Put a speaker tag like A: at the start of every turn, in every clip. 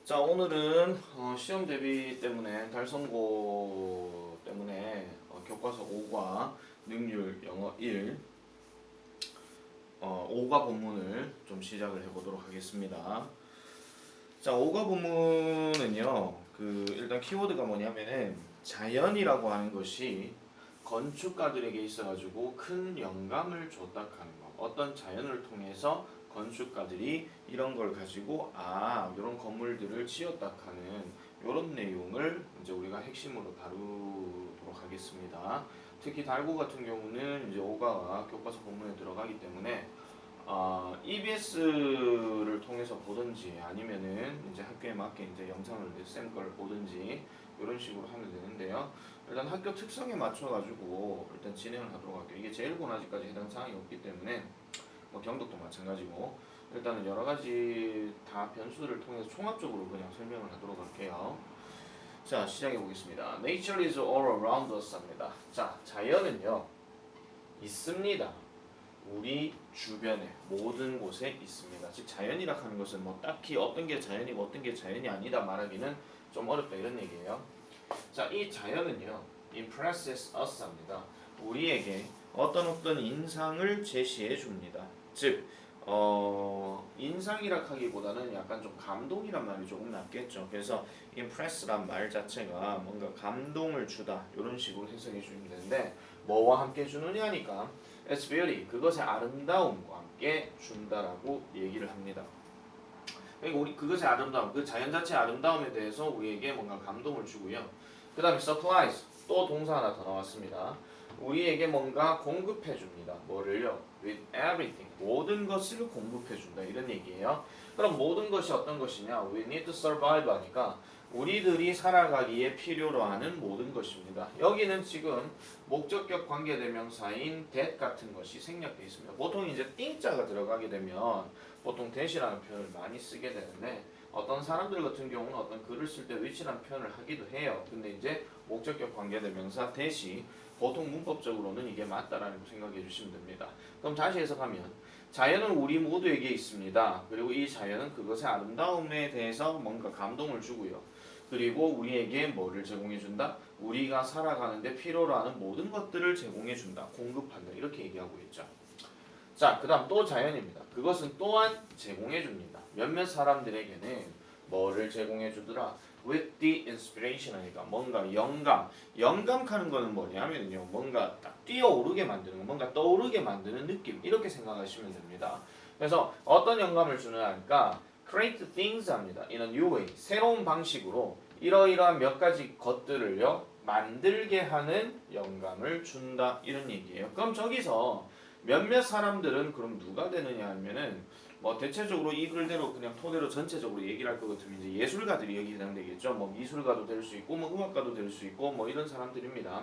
A: 자, 오늘은 시험 대비 때문에 달성고 때문에 교과서 5과 능률 영어 1 5과 본문을 좀 시작을 해보도록 하겠습니다. 자, 5과 본문은요, 일단 키워드가 뭐냐면은 자연이라고 하는 것이 건축가들에게 있어가지고 큰 영감을 줬다 하는 거. 어떤 자연을 통해서 건축가들이 이런 걸 가지고 이런 건물들을 지었다 하는 이런 내용을 이제 우리가 핵심으로 다루도록 하겠습니다. 특히 달고 같은 경우는 이제 5가 교과서 본문에 들어가기 때문에 EBS를 통해서 보든지 아니면은 이제 학교에 맞게 이제 영상을 쌤 걸 보든지 이런 식으로 하면 되는데요. 일단 학교 특성에 맞춰가지고 일단 진행을 하도록 할게요. 이게 제1고나지까지 해당 사항이 없기 때문에 경독도 마찬가지고 일단은 여러 가지 다 변수들을 통해서 총합적으로 그냥 설명을 하도록 할게요. 자, 시작해 보겠습니다. Nature is all around us 합니다. 자, 자연은요 있습니다. 우리 주변에 모든 곳에 있습니다. 즉 자연이라 하는 것은 뭐 딱히 어떤 게 자연이고 어떤 게 자연이 아니다 말하기는 좀 어렵다 이런 얘기예요. 자, 이 자연은요 impresses us 합니다. 우리에게 어떤 인상을 제시해 줍니다. 즉 인상이라 하기보다는 약간 좀 감동이란 말이 조금 낫겠죠. 그래서 impress란 말 자체가 뭔가 감동을 주다 이런 식으로 해석해 주면 되는데 뭐와 함께 주느냐니까 It's beauty, 그것의 아름다움과 함께 준다라고 얘기를 합니다. 그러니까 우리 그것의 아름다움, 그 자연 자체의 아름다움에 대해서 우리에게 뭔가 감동을 주고요. 그 다음에 supplies, 또 동사 하나 더 나왔습니다. 우리에게 뭔가 공급해 줍니다. 뭐를요? With everything, 모든 것을 공급해 준다 이런 얘기예요. 그럼 모든 것이 어떤 것이냐? We need to survive 하니까 우리들이 살아가기에 필요로 하는 모든 것입니다. 여기는 지금 목적격 관계대명사인 that 같은 것이 생략되어 있습니다. 보통 이제 띵자가 들어가게 되면 보통 that이라는 표현을 많이 쓰게 되는데 어떤 사람들 같은 경우는 어떤 글을 쓸 때 which라는 표현을 하기도 해요. 근데 이제 목적격 관계대명사 that이 보통 문법적으로는 이게 맞다라는 생각해 주시면 됩니다. 그럼 다시 해석하면 자연은 우리 모두에게 있습니다. 그리고 이 자연은 그것의 아름다움에 대해서 뭔가 감동을 주고요. 그리고 우리에게 뭐를 제공해 준다? 우리가 살아가는데 필요로 하는 모든 것들을 제공해 준다. 공급한다. 이렇게 얘기하고 있죠. 자, 그 다음 또 자연입니다. 그것은 또한 제공해 줍니다. 몇몇 사람들에게는 뭐를 제공해 주더라? With the inspiration 하니까 뭔가 영감하는 거는 뭐냐면요 뭔가 딱 뛰어오르게 만드는 거, 뭔가 떠오르게 만드는 느낌 이렇게 생각하시면 됩니다. 그래서 어떤 영감을 주느냐 하니까 create things 합니다. in a new way, 새로운 방식으로 이러이러한 몇 가지 것들을요 만들게 하는 영감을 준다 이런 얘기예요. 그럼 저기서 몇몇 사람들은 그럼 누가 되느냐 하면은 뭐 대체적으로 이 글대로 그냥 토대로 전체적으로 얘기를 할 것 같으면 이제 예술가들이 여기 해당되겠죠. 뭐 미술가도 될 수 있고 뭐 음악가도 될 수 있고 뭐 이런 사람들입니다.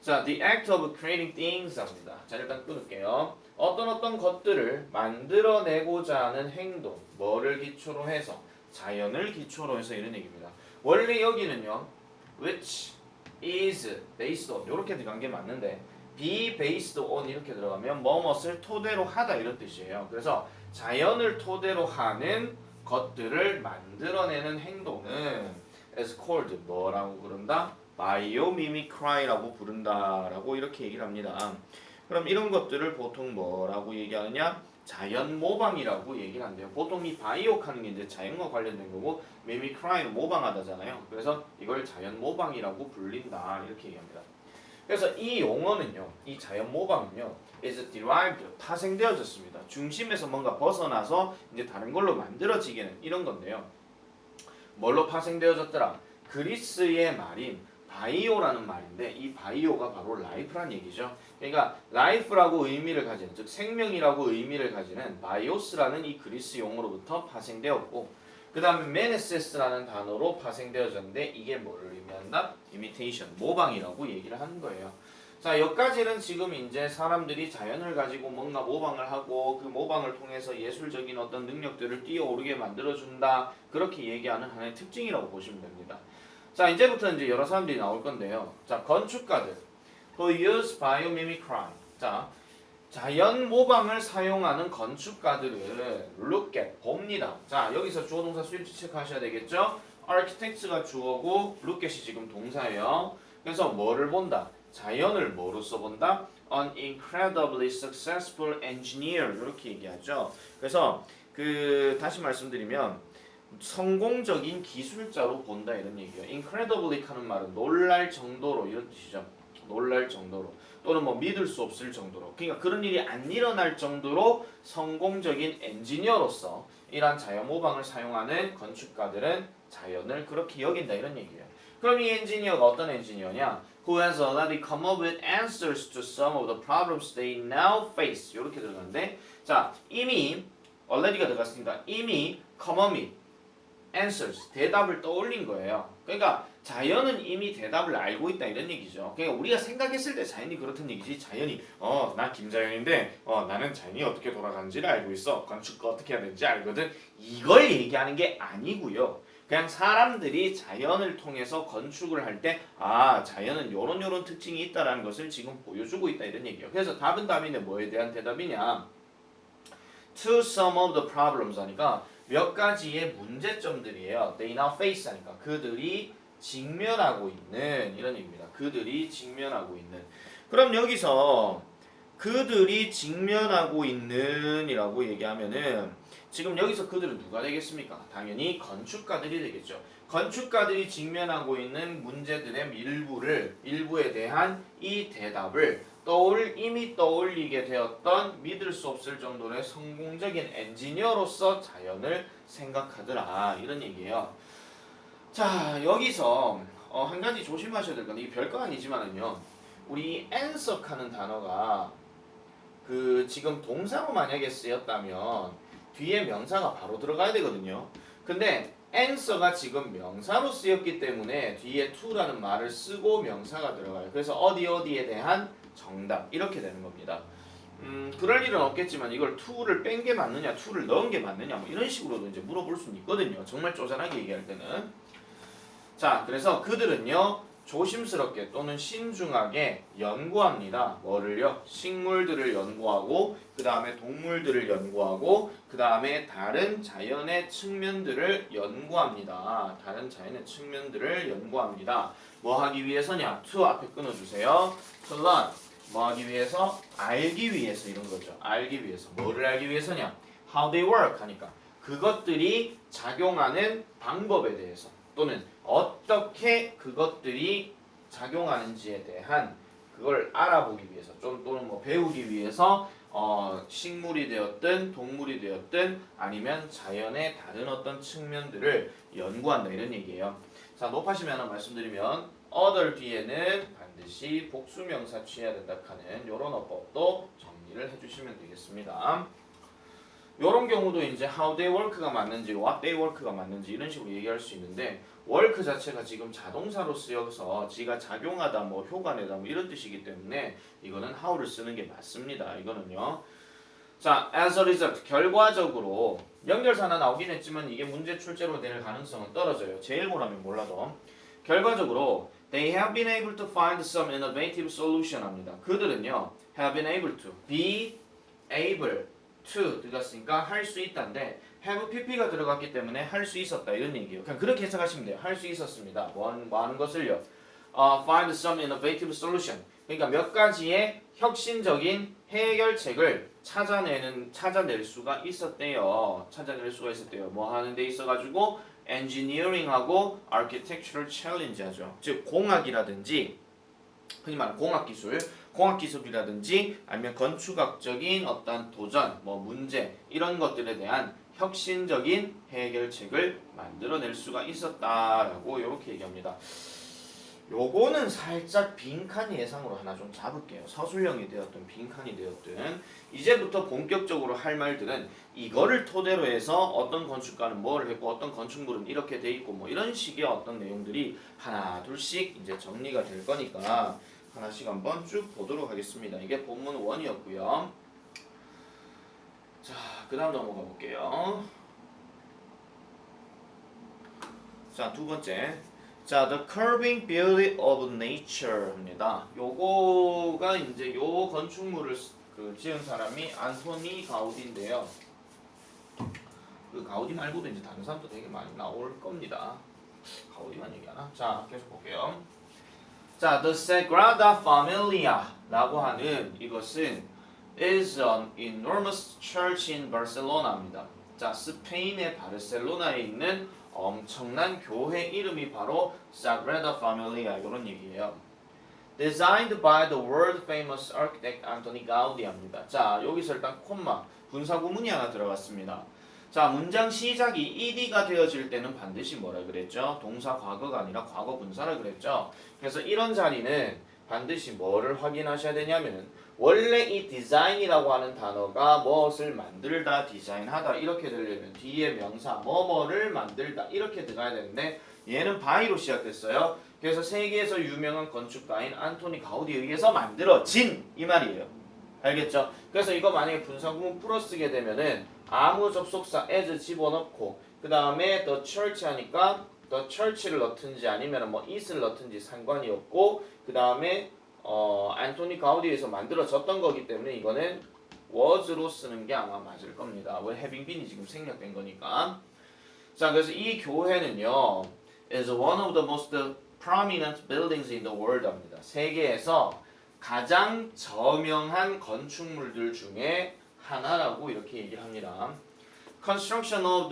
A: 자, the act of creating things 합니다. 자, 일단 끊을게요. 어떤 것들을 만들어내고자 하는 행동, 뭐를 기초로 해서? 자연을 기초로 해서 이런 얘기입니다. 원래 여기는요, which is based on 이렇게 들어간 게 맞는데 be based on 이렇게 들어가면 뭐뭇을 토대로 하다 이런 뜻이에요. 그래서 자연을 토대로 하는 것들을 만들어내는 행동은 is called 뭐라고 부른다? biomimicry라고 부른다라고 이렇게 얘기를 합니다. 그럼 이런 것들을 보통 뭐라고 얘기하느냐? 자연 모방이라고 얘기를 한대요. 보통 이 바이오하는 게 이제 자연과 관련된 거고 mimicry는 모방하다잖아요. 그래서 이걸 자연 모방이라고 불린다 이렇게 얘기합니다. 그래서 이 용어는요, 이 자연 모방은요, is derived, 파생되어졌습니다. 중심에서 뭔가 벗어나서 이제 다른 걸로 만들어지게는 이런 건데요. 뭘로 파생되어졌더라? 그리스의 말인 바이오라는 말인데 이 바이오가 바로 life란 얘기죠. 그러니까 life라고 의미를 가지는, 즉 생명이라고 의미를 가지는 바이오스라는 이 그리스 용어로부터 파생되었고 그 다음에 meneses라는 단어로 파생되어졌는데 이게 뭐를 의미한다? imitation, 모방이라고 얘기를 하는 거예요. 자, 여기까지는 지금 이제 사람들이 자연을 가지고 뭔가 모방을 하고 그 모방을 통해서 예술적인 어떤 능력들을 뛰어오르게 만들어준다 그렇게 얘기하는 하나의 특징이라고 보시면 됩니다. 자, 이제부터 이제 여러 사람들이 나올 건데요. 자, 건축가들 who use biomimicry. 자, 자연 모방을 사용하는 건축가들은 look at 봅니다. 자 여기서 주어 동사 수일치 체크하셔야 되겠죠? architect가 주어고 look at이 지금 동사예요. 그래서 뭐를 본다? 자연을 뭐로써 본다? An incredibly successful engineer 이렇게 얘기하죠. 그래서 다시 말씀드리면 성공적인 기술자로 본다 이런 얘기예요. incredibly 하는 말은 놀랄 정도로 이런 뜻이죠. 놀랄 정도로 또는 뭐 믿을 수 없을 정도로 그러니까 그런 일이 안 일어날 정도로 성공적인 엔지니어로서 이러한 자연 모방을 사용하는 건축가들은 자연을 그렇게 여긴다 이런 얘기예요. 그럼 이 엔지니어가 어떤 엔지니어냐? Who has already come up with answers to some of the problems they now face 이렇게 들어가는데 자 이미 already가 들어갔으니까 이미 come up with answers 대답을 떠올린 거예요. 그러니까 자연은 이미 대답을 알고 있다 이런 얘기죠. 그러니까 우리가 생각했을 때 자연이 그렇단 얘기지. 자연이 나 김자연인데 나는 자연이 어떻게 돌아가는지를 알고 있어. 건축가 어떻게 해야 되는지 알거든. 이걸 얘기하는 게 아니고요. 그냥 사람들이 자연을 통해서 건축을 할 때 자연은 요런 특징이 있다라는 것을 지금 보여주고 있다 이런 얘기예요. 그래서 답은 답인데 뭐에 대한 대답이냐? To some of the problems 하니까 몇 가지의 문제점들이에요. They now face 하니까 그들이 직면하고 있는 이런 얘기입니다. 그들이 직면하고 있는. 그럼 여기서 그들이 직면하고 있는 이라고 얘기하면은 지금 여기서 그들은 누가 되겠습니까? 당연히 건축가들이 되겠죠. 건축가들이 직면하고 있는 문제들의 일부에 대한 이 대답을 이미 떠올리게 되었던 믿을 수 없을 정도의 성공적인 엔지니어로서 자연을 생각하더라 이런 얘기예요. 자 여기서 한 가지 조심하셔야 될 건데 이게 별거 아니지만은요 우리 answer하는 단어가 지금 동사로 만약에 쓰였다면 뒤에 명사가 바로 들어가야 되거든요. 근데 answer가 지금 명사로 쓰였기 때문에 뒤에 to라는 말을 쓰고 명사가 들어가요. 그래서 어디에 대한 정답 이렇게 되는 겁니다. 그럴 일은 없겠지만 이걸 to를 뺀 게 맞느냐 to를 넣은 게 맞느냐 뭐 이런 식으로도 이제 물어볼 수는 있거든요. 정말 쪼잔하게 얘기할 때는. 자 그래서 그들은요 조심스럽게 또는 신중하게 연구합니다. 뭐를요? 식물들을 연구하고 그 다음에 동물들을 연구하고 그 다음에 다른 자연의 측면들을 연구합니다. 다른 자연의 측면들을 연구합니다. 뭐 하기 위해서냐? to 앞에 끊어주세요. to learn 뭐 하기 위해서? 알기 위해서 이런 거죠. 알기 위해서. 뭐를 알기 위해서냐? how they work 하니까 그것들이 작용하는 방법에 대해서 또는 어떻게 그것들이 작용하는지에 대한 그걸 알아보기 위해서 또는 뭐 배우기 위해서 식물이 되었든 동물이 되었든 아니면 자연의 다른 어떤 측면들을 연구한다 이런 얘기예요. 자 높아시면 하나 말씀드리면 other 뒤에는 반드시 복수명사 취해야 된다 하는 이런 어법도 정리를 해주시면 되겠습니다. 이런 경우도 이제 how they work가 맞는지 what they work가 맞는지 이런 식으로 얘기할 수 있는데 work 자체가 지금 자동사로 쓰여서 지가 작용하다 뭐 효과내다 뭐 이런 뜻이기 때문에 이거는 how를 쓰는 게 맞습니다. 이거는요. 자 as a result 결과적으로 연결사 하나 나오긴 했지만 이게 문제 출제로 될 가능성은 떨어져요. 제일고라면 몰라도 결과적으로 they have been able to find some innovative solution 합니다. 그들은요 have been able to be able to 들어갔으니까 할 수 있다인데 have pp가 들어갔기 때문에 할 수 있었다 이런 얘기예요. 그냥 그렇게 해석하시면 돼요. 할 수 있었습니다. 뭐 하는 것을요? Find some innovative solution. 그러니까 몇 가지의 혁신적인 해결책을 찾아낼 수가 있었대요. 뭐 하는 데 있어가지고 engineering하고 architectural challenge 하죠. 즉 공학이라든지 흔히 말하는 공학기술이라든지 아니면 건축학적인 어떤 도전, 뭐 문제 이런 것들에 대한 혁신적인 해결책을 만들어낼 수가 있었다라고 이렇게 얘기합니다. 요거는 살짝 빈칸 예상으로 하나 좀 잡을게요. 서술형이 되었든 빈칸이 되었든 이제부터 본격적으로 할 말들은 이거를 토대로 해서 어떤 건축가는 뭘 했고 어떤 건축물은 이렇게 돼 있고 뭐 이런 식의 어떤 내용들이 하나 둘씩 이제 정리가 될 거니까 하나씩 한번 쭉 보도록 하겠습니다. 이게 본문 1이었고요. 자, 그 다음 넘어가 볼게요. 자, 두 번째. 자, the curving beauty of nature입니다. 요거가 이제 요 건축물을 지은 사람이 안토니 가우디인데요. 그 가우디 말고도 이제 다른 사람도 되게 많이 나올 겁니다. 가우디만 얘기하나? 자, 계속 볼게요. 자, the Sagrada Familia라고 하는 이것은 is an enormous church in Barcelona입니다. 자, 스페인의 바르셀로나에 있는 엄청난 교회 이름이 바로 Sagrada Familia 이런 얘기예요. Designed by the world famous architect Antoni Gaudi입니다. 자, 여기서 일단 콤마 분사구문이 하나 들어갔습니다. 자, 문장 시작이 ed가 되어질 때는 반드시 뭐라 그랬죠? 동사 과거가 아니라 과거 분사라 그랬죠? 그래서 이런 자리는 반드시 뭐를 확인하셔야 되냐면 원래 이 design이라고 하는 단어가 무엇을 만들다, 디자인하다 이렇게 되려면 뒤에 명사 뭐뭐를 만들다 이렇게 들어가야 되는데 얘는 by로 시작됐어요. 그래서 세계에서 유명한 건축가인 안토니 가우디에 의해서 만들어진 이 말이에요. 알겠죠? 그래서 이거 만약에 분사구문 풀어 쓰게 되면은 아무 접속사 as 집어넣고 그 다음에 the church 하니까 the church를 넣든지 아니면 뭐 it을 넣든지 상관이 없고 그 다음에 안토니 가우디에서 만들어졌던 거기 때문에 이거는 was로 쓰는 게 아마 맞을 겁니다. 왜 having been이 지금 생략된 거니까. 자, 그래서 이 교회는요 is one of the most prominent buildings in the world 합니다. 세계에서 가장 저명한 건축물들 중에 하나라고 이렇게 얘기를 합니다. Construction of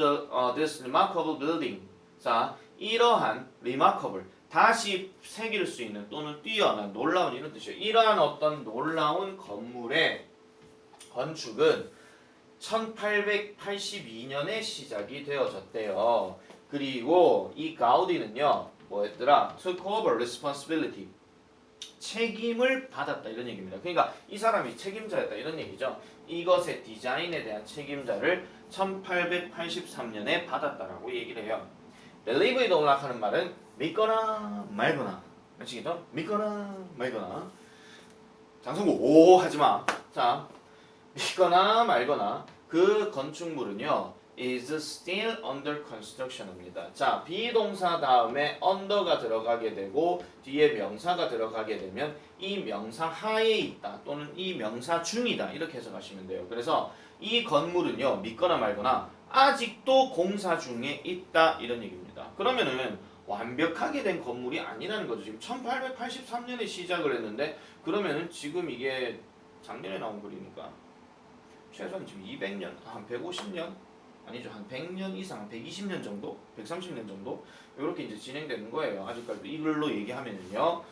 A: this remarkable building. 자, 이러한 remarkable 다시 새길 수 있는 또는 뛰어난 놀라운 이런 뜻이에요. 이러한 어떤 놀라운 건물의 건축은 1882년에 시작이 되어졌대요. 그리고 이 가우디는요, 뭐였더라? Took over responsibility. 책임을 받았다 이런 얘기입니다. 그러니까 이 사람이 책임자였다 이런 얘기죠. 이것의 디자인에 대한 책임자를 1883년에 받았다라고 얘기를 해요. Believe에 동락하는 말은 믿거나 말거나. 아시겠죠? 믿거나 말거나. 장성구 오 하지마. 자, 믿거나 말거나 그 건축물은요 is still under construction입니다. 자, 비동사 다음에 under가 들어가게 되고 뒤에 명사가 들어가게 되면 이 명사 하에 있다 또는 이 명사 중이다 이렇게 해석하시면 돼요. 그래서 이 건물은요 믿거나 말거나 아직도 공사 중에 있다 이런 얘기입니다. 그러면은 완벽하게 된 건물이 아니라는 거죠. 지금 1883년에 시작을 했는데 그러면은 지금 이게 작년에 나온 글이니까 최소한 지금 200년, 한 150년 아니죠. 한 100년 이상, 120년 정도? 130년 정도? 이렇게 이제 진행되는 거예요. 아직까지도 이 글로 얘기하면은요.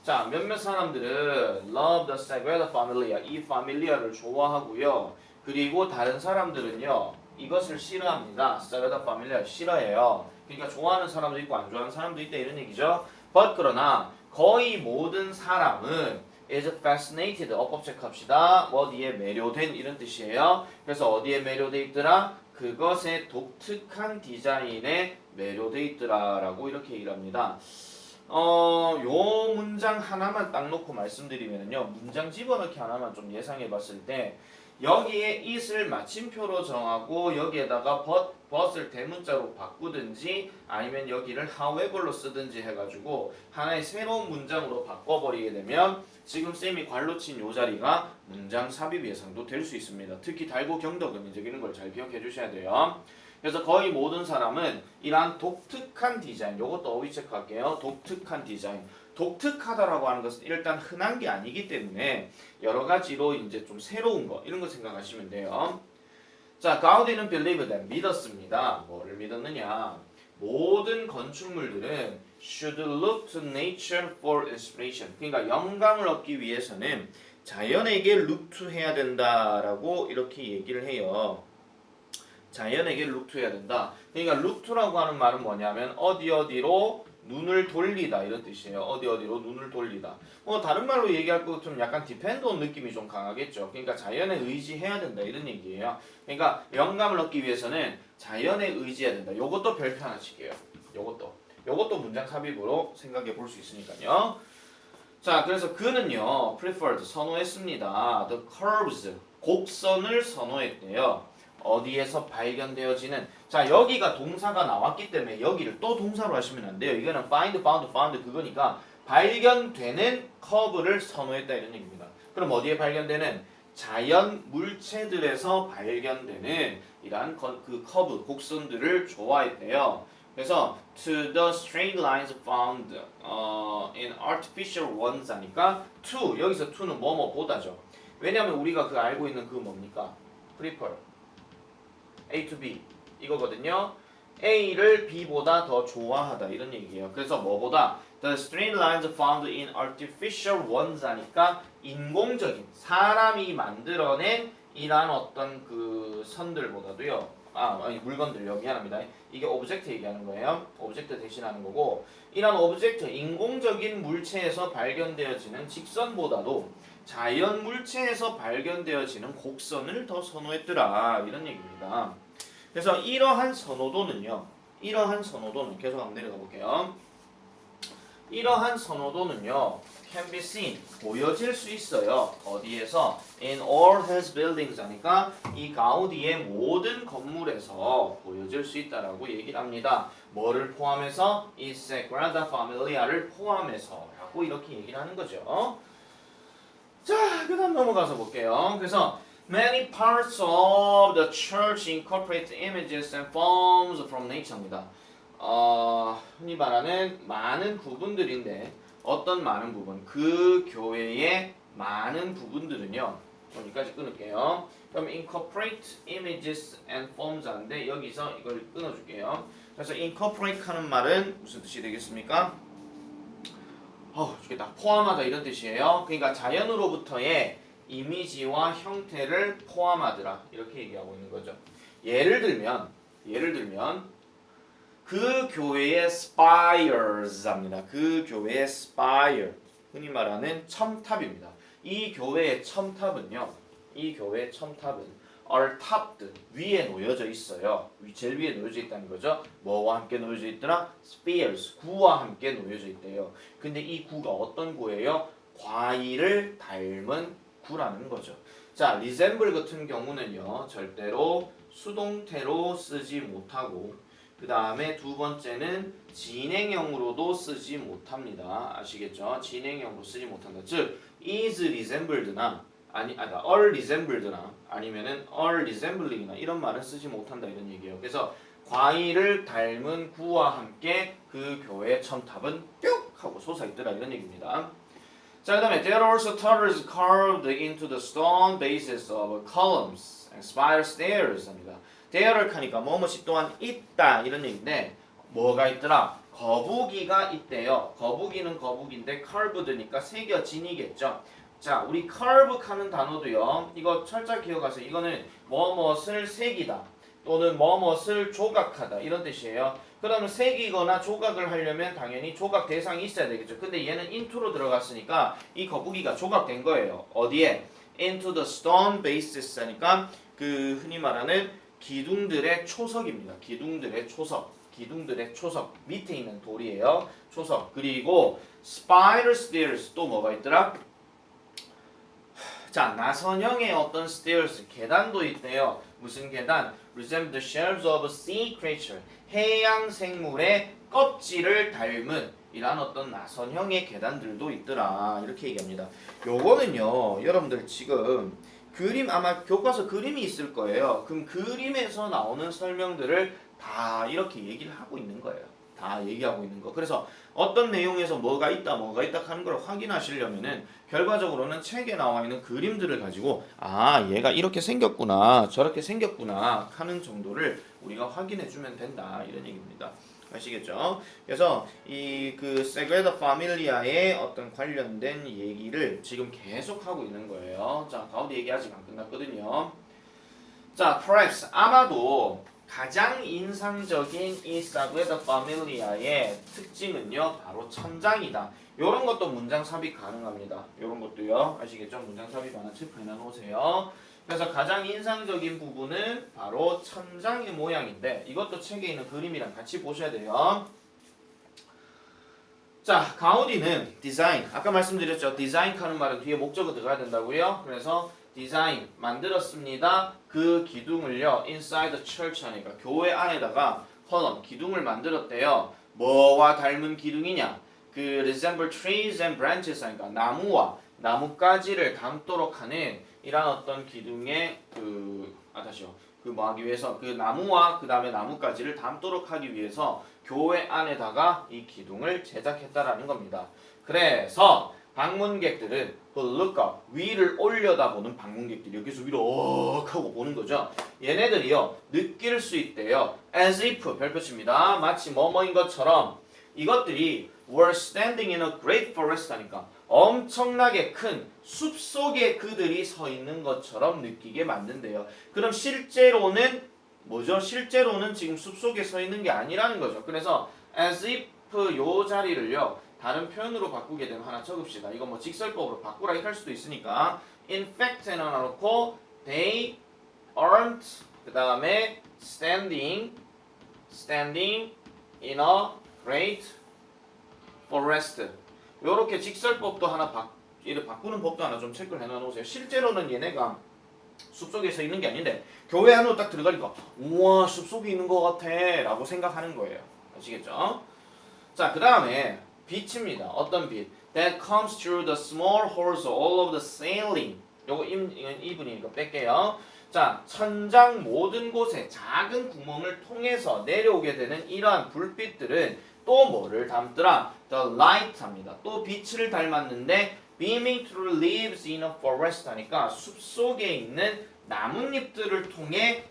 A: 자, 몇몇 사람들은 love the Sagrada Familia, 이 familia를 좋아하고요. 그리고 다른 사람들은요. 이것을 싫어합니다. Sagrada Familia 싫어해요. 그러니까 좋아하는 사람도 있고 안 좋아하는 사람도 있다 이런 얘기죠. But 그러나 거의 모든 사람은 is fascinated, 어법 체크합시다. 어디에 매료된 이런 뜻이에요. 그래서 어디에 매료돼 있더라? 그것의 독특한 디자인에 매료돼 있더라라고 이렇게 얘기를 합니다. 요 문장 하나만 딱 놓고 말씀드리면요. 문장 집어넣기 하나만 좀 예상해 봤을 때 여기에 it을 마침표로 정하고 여기에다가 but을 대문자로 바꾸든지 아니면 여기를 however로 쓰든지 해가지고 하나의 새로운 문장으로 바꿔버리게 되면 지금 쌤이 괄로 친 요 자리가 문장 삽입 예상도 될 수 있습니다. 특히 달고 경덕은 이제 이런 걸 잘 기억해 주셔야 돼요. 그래서 거의 모든 사람은 이러한 독특한 디자인, 요것도 어휘 체크할게요. 독특한 디자인. 독특하다라고 하는 것은 일단 흔한 게 아니기 때문에 여러 가지로 이제 좀 새로운 거 이런 거 생각하시면 돼요. 자, 가우디는 believe them, 믿었습니다. 뭐를 믿었느냐? 모든 건축물들은 should look to nature for inspiration. 그러니까 영감을 얻기 위해서는 자연에게 look to 해야 된다라고 이렇게 얘기를 해요. 자연에게 look to 해야 된다. 그러니까 look to라고 하는 말은 뭐냐면 어디로 눈을 돌리다 이런 뜻이에요. 어디로 눈을 돌리다. 다른 말로 얘기할 것 같으면 약간 depend on 느낌이 좀 강하겠죠. 그러니까 자연에 의지해야 된다 이런 얘기예요. 그러니까 영감을 얻기 위해서는 자연에 의지해야 된다. 요것도 별표 하나 칠게요. 요것도 문장 삽입으로 생각해 볼 수 있으니까요. 자, 그래서 그는요 preferred 선호했습니다. The curves 곡선을 선호했대요. 어디에서 발견되어지는. 자, 여기가 동사가 나왔기 때문에 여기를 또 동사로 하시면 안 돼요. 이거는 find, found 그거니까 발견되는 커브를 선호했다 이런 얘기입니다. 그럼 어디에 발견되는? 자연 물체들에서 발견되는 이러한 그 커브, 곡선들을 좋아했대요. 그래서 to the straight lines found in artificial ones 하니까 to, 여기서 to는 뭐뭐보다죠. 왜냐하면 우리가 그 알고 있는 그 뭡니까? prefer, A to B 이거거든요. A를 B보다 더 좋아하다 이런 얘기예요. 그래서 뭐보다? The straight lines found in artificial ones 하니까 인공적인 사람이 만들어낸 이러한 어떤 그 선들보다도요. 아니 물건들요. 미안합니다. 이게 오브젝트 얘기하는 거예요. 오브젝트 대신하는 거고 이런 오브젝트 인공적인 물체에서 발견되어지는 직선보다도 자연 물체에서 발견되어지는 곡선을 더 선호했더라 이런 얘기입니다. 그래서 이러한 선호도는 계속 한번 내려가 볼게요. 이러한 선호도는요, can be seen, 보여질 수 있어요. 어디에서? In all his buildings 하니까 이 가우디의 모든 건물에서 보여질 수 있다라고 얘기를 합니다. 뭐를 포함해서? 이 Sagrada Familia를 포함해서 라고 이렇게 얘기를 하는 거죠. 자, 그 다음 넘어가서 볼게요. 그래서 Many parts of the church incorporate images and forms from nature입니다. 흔히 말하는 많은 부분들인데 어떤 많은 부분? 그 교회의 많은 부분들은요. 여기까지 끊을게요. 그럼 incorporate images and forms 하는데 여기서 이걸 끊어줄게요. 그래서 incorporate 하는 말은 무슨 뜻이 되겠습니까? 죽겠다. 포함하다 이런 뜻이에요. 그러니까 자연으로부터의 이미지와 형태를 포함하더라 이렇게 얘기하고 있는 거죠. 예를 들면 그 교회의 spires 합니다. 그 교회의 spire 흔히 말하는 첨탑입니다. 이 교회의 첨탑은 are topped 위에 놓여져 있어요. 제일 위에 놓여져 있다는 거죠. 뭐와 함께 놓여져 있더라? spheres 구와 함께 놓여져 있대요. 근데 이 구가 어떤 구예요? 과일을 닮은 구라는 거죠. 자, resemble 같은 경우는요, 절대로 수동태로 쓰지 못하고, 그 다음에 두 번째는 진행형으로도 쓰지 못합니다. 아시겠죠? 진행형으로 쓰지 못한다. 즉, is resembled나, are resembled나, 아니면은 are resembling이나 이런 말은 쓰지 못한다 이런 얘기예요. 그래서 과일을 닮은 구와 함께 그 교회의 첨탑은 뿅 하고 솟아있더라 이런 얘기입니다. 자, 그 다음에 there are also turtles carved into the stone bases of columns and spiral stairs 합니다. there를 하니까 뭐뭐이 또한 있다 이런 얘기인데 뭐가 있더라? 거북이가 있대요. 거북이는 거북인데 carved니까 새겨진이겠죠. 자, 우리 carve 하는 단어도요. 이거 철저히 기억하세요. 이거는 뭐뭇을 새기다 또는 뭐뭇을 조각하다 이런 뜻이에요. 그러면 새기거나 조각을 하려면 당연히 조각 대상이 있어야 되겠죠. 근데 얘는 into로 들어갔으니까 이 거북이가 조각된 거예요. 어디에? into the stone bases 하니까 그 흔히 말하는 기둥들의 초석입니다. 기둥들의 초석 밑에 있는 돌이에요. 초석. 그리고 spiral stairs 또 뭐가 있더라? 자, 나선형의 어떤 stairs 계단도 있대요. 무슨 계단? resemble the shells of a sea creature. 해양 생물의 껍질을 닮은 이란 어떤 나선형의 계단들도 있더라. 이렇게 얘기합니다. 요거는요, 여러분들 지금 그림 아마 교과서 그림이 있을 거예요. 그럼 그림에서 나오는 설명들을 다 이렇게 얘기를 하고 있는 거예요. 다 얘기하고 있는 거. 그래서 어떤 내용에서 뭐가 있다 하는 걸 확인하시려면은 결과적으로는 책에 나와 있는 그림들을 가지고 얘가 이렇게 생겼구나 저렇게 생겼구나 하는 정도를 우리가 확인해 주면 된다 이런 얘기입니다. 아시겠죠? 그래서 이 그 세그레다 파밀리아의 어떤 관련된 얘기를 지금 계속 하고 있는 거예요. 자, 가우디 얘기 아직 안 끝났거든요. 자, perhaps 아마도 가장 인상적인 이 사그레다 파밀리아의 특징은요, 바로 천장이다. 이런 것도 문장 삽입 가능합니다. 이런 것도요, 아시겠죠? 문장 삽입 하나 체크해 놓으세요. 그래서 가장 인상적인 부분은 바로 천장의 모양인데 이것도 책에 있는 그림이랑 같이 보셔야 돼요. 자, 가우디는 디자인. 아까 말씀드렸죠. 디자인 하는 말은 뒤에 목적어 들어가야 된다고요. 그래서 디자인 만들었습니다. 그 기둥을요. inside the church 하니까 교회 안에다가 컬럼 기둥을 만들었대요. 뭐와 닮은 기둥이냐? 그 resemble trees and branches 하니까 나무와 나뭇가지를 닮도록 하는 이런 어떤 기둥의 다시요. 그 뭐 하기 위해서 그 나무와 그 다음에 나뭇가지를 닮도록 하기 위해서 교회 안에다가 이 기둥을 제작했다라는 겁니다. 그래서 방문객들은 look up 위를 올려다보는 방문객들이 여기서 위로 하고 보는 거죠. 얘네들이요 느낄 수 있대요. as if 별표치입니다. 마치 뭐뭐인 것처럼 이것들이 were standing in a great forest 하니까 엄청나게 큰 숲속에 그들이 서 있는 것처럼 느끼게 만든대요. 그럼 실제로는 뭐죠? 실제로는 지금 숲속에 서 있는 게 아니라는 거죠. 그래서 as if 요 자리를요 다른 표현으로 바꾸게 되면 하나 적읍시다. 이거 뭐 직설법으로 바꾸라 이렇게 할 수도 있으니까 in fact는 하나 놓고 they aren't 그 다음에 standing in a great forest 요렇게 직설법도 하나 바꾸는 법도 하나 좀 체크를 해놔 놓으세요. 실제로는 얘네가 숲속에 서 있는 게 아닌데 교회 안으로 딱 들어가니까 우와 숲속에 있는 것 같아 라고 생각하는 거예요. 아시겠죠? 자, 그 다음에 빛입니다. 어떤 빛? That comes through the small holes all of the ceiling. 요거 이분이니까 뺄게요. 자, 천장 모든 곳에 작은 구멍을 통해서 내려오게 되는 이러한 불빛들은 또 뭐를 닮더라? The light 합니다. 또 빛을 닮았는데 beaming through leaves in a forest 하니까 숲속에 있는 나뭇잎들을 통해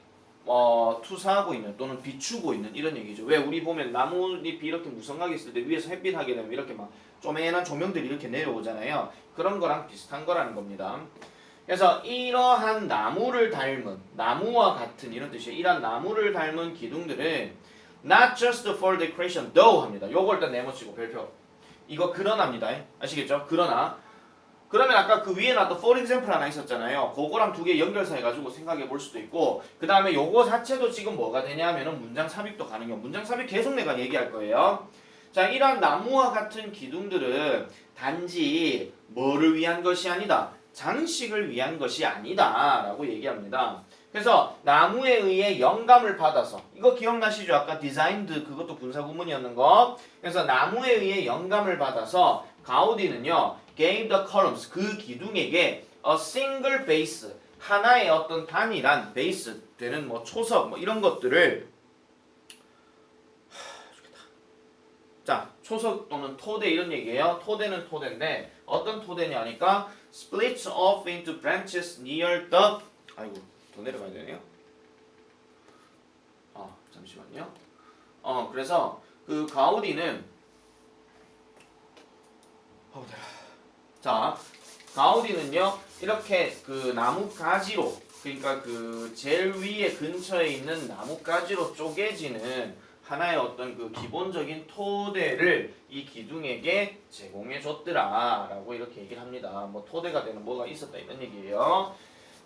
A: 투사하고 있는 또는 비추고 있는 이런 얘기죠. 왜 우리 보면 나뭇잎이 이렇게 무성하게 있을 때 위에서 햇빛 하게 되면 이렇게 막 쪼매난 조명들이 이렇게 내려오잖아요. 그런 거랑 비슷한 거라는 겁니다. 그래서 이러한 나무를 닮은 나무와 같은 이런 뜻이에요. 이런 나무를 닮은 기둥들은 not just for decoration though 합니다. 요걸 일단 네모치고 별표. 이거 그러나입니다. 아시겠죠? 그러나 그러면 아까 그 위에 놨던 for example 하나 있었잖아요. 그거랑 두 개 연결사 해가지고 생각해 볼 수도 있고 그 다음에 요거 자체도 지금 뭐가 되냐면은 문장 삽입도 가능해요. 문장 삽입 계속 내가 얘기할 거예요. 자, 이러한 나무와 같은 기둥들은 단지 뭐를 위한 것이 아니다. 장식을 위한 것이 아니다 라고 얘기합니다. 그래서 나무에 의해 영감을 받아서 이거 기억나시죠? 아까 디자인드 그것도 분사구문이었는 거. 그래서 나무에 의해 영감을 받아서 가우디는요 gave the columns 그 기둥에게 a single base 하나의 어떤 단일한 베이스 되는 뭐 초석 뭐 이런 것들을 자 초석 또는 토대 이런 얘기예요. 토대는 토대인데 어떤 토대냐 하니까 splits off into branches near the 아이고 더 내려가야 되네요. 잠시만요. 그래서 그 가우디는 자 가우디는요 이렇게 그 나무 가지로 그러니까 그 제일 위에 근처에 있는 나무 가지로 쪼개지는 하나의 어떤 그 기본적인 토대를 이 기둥에게 제공해 줬더라라고 이렇게 얘기를 합니다. 뭐 토대가 되는 뭐가 있었다 이런 얘기예요.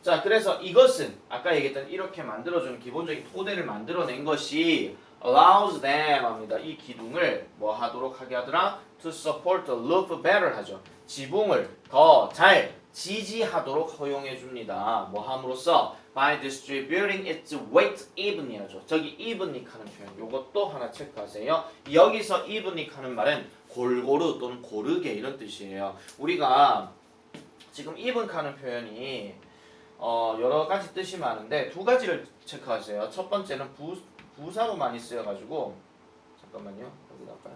A: 자, 그래서 이것은 아까 얘기했던 이렇게 만들어주는 기본적인 토대를 만들어낸 것이 allows them 합니다. 이 기둥을 뭐 하도록 하게 하더라? to support the roof better 하죠. 지붕을 더 잘 지지하도록 허용해 줍니다. 뭐 함으로써 by distributing its weight evenly 하죠. 저기 evenly 하는 표현 요것도 하나 체크하세요. 여기서 evenly 하는 말은 골고루 또는 고르게 이런 뜻이에요. 우리가 지금 even 하는 표현이 여러 가지 뜻이 많은데 두 가지를 체크하세요. 첫 번째는 부사로 많이 쓰여가지고 잠깐만요. 여기다가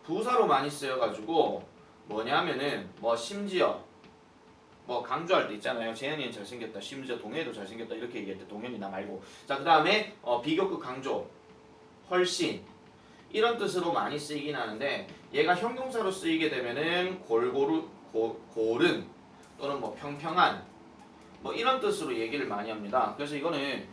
A: 부사로 많이 쓰여가지고 뭐냐면은 뭐 심지어 뭐 강조할 때 있잖아요. 재현이는 잘생겼다. 심지어 동현이도 잘생겼다. 이렇게 얘기할 때 동현이 나 말고 자 그 다음에 비교급 강조 훨씬 이런 뜻으로 많이 쓰이긴 하는데 얘가 형용사로 쓰이게 되면은 골고루 고른 또는 뭐 평평한 뭐 이런 뜻으로 얘기를 많이 합니다. 그래서 이거는